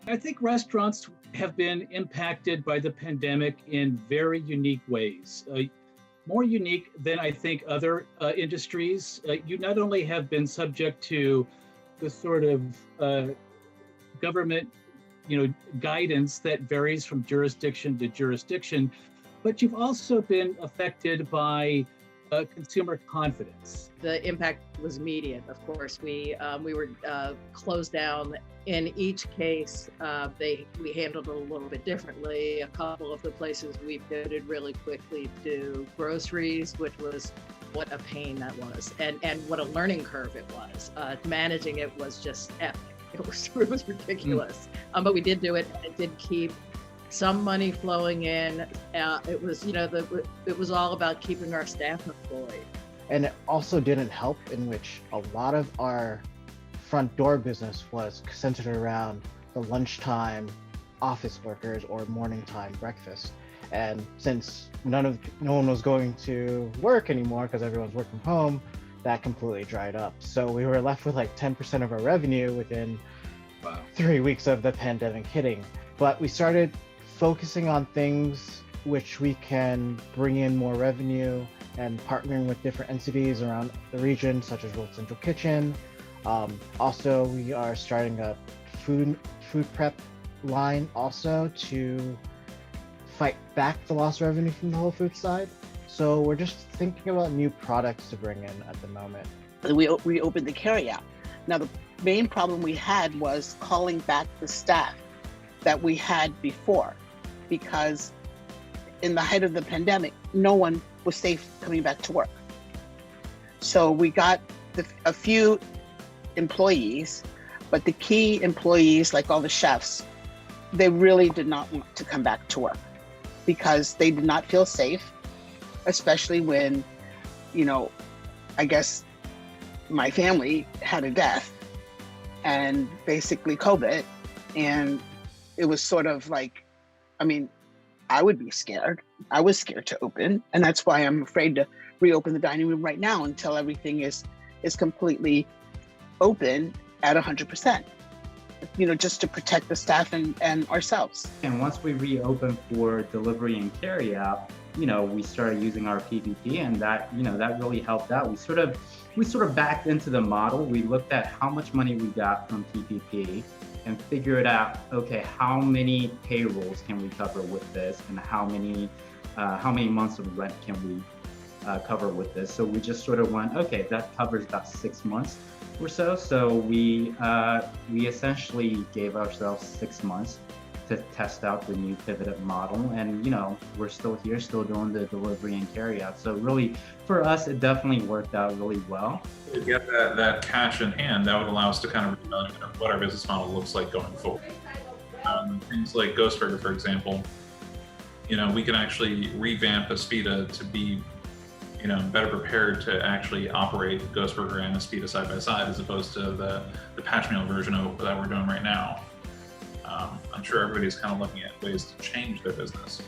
I think restaurants have been impacted by the pandemic in very unique ways. More unique than I think other industries. You not only have been subject to the sort of government, guidance that varies from jurisdiction to jurisdiction, but you've also been affected by consumer confidence. The impact was immediate. Of course, we were closed down. In each case, we handled it a little bit differently. A couple of the places we pivoted really quickly to groceries, which was what a pain that was, and what a learning curve it was. Managing it was just epic. It was ridiculous. But we did do it. And it did keep some money flowing in. It was, it was all about keeping our staff employed. And it also didn't help in which a lot of our front door business was centered around the lunchtime office workers or morning time breakfast. And since no one was going to work anymore because everyone's working from home, that completely dried up. So we were left with like 10% of our revenue within 3 weeks of the pandemic hitting. But we started focusing on things which we can bring in more revenue and partnering with different entities around the region, such as World Central Kitchen. Also, we are starting a food prep line also to fight back the lost revenue from the Whole Foods side. So we're just thinking about new products to bring in at the moment. We opened the carryout. Now, the main problem we had was calling back the staff that we had before, because in the height of the pandemic, no one was safe coming back to work. So we got a few employees, but the key employees, like all the chefs, they really did not want to come back to work because they did not feel safe, especially when, I guess my family had a death and basically COVID. And it was sort of like, I would be scared. I was scared to open. And that's why I'm afraid to reopen the dining room right now until everything is completely open at 100%, just to protect the staff and ourselves. And once we reopened for delivery and carry out, we started using our PPP, and that really helped out. We sort of backed into the model. We looked at how much money we got from PPP and figured out, okay, how many payrolls can we cover with this, and how many months of rent can we cover with this? So we just sort of went, okay, that covers about 6 months or so. So we essentially gave ourselves 6 months to test out the new pivoted model, and we're still here, still doing the delivery and carry out. So really, for us, it definitely worked out really well. To get that cash in hand, that would allow us to kind of reevaluate what our business model looks like going forward. Things like Ghost Burger, for example, we can actually revamp Aspida to be better prepared to actually operate Ghost Burger and Aspida side by side, as opposed to the patch meal version of that we're doing right now. I'm sure everybody's kind of looking at ways to change their business.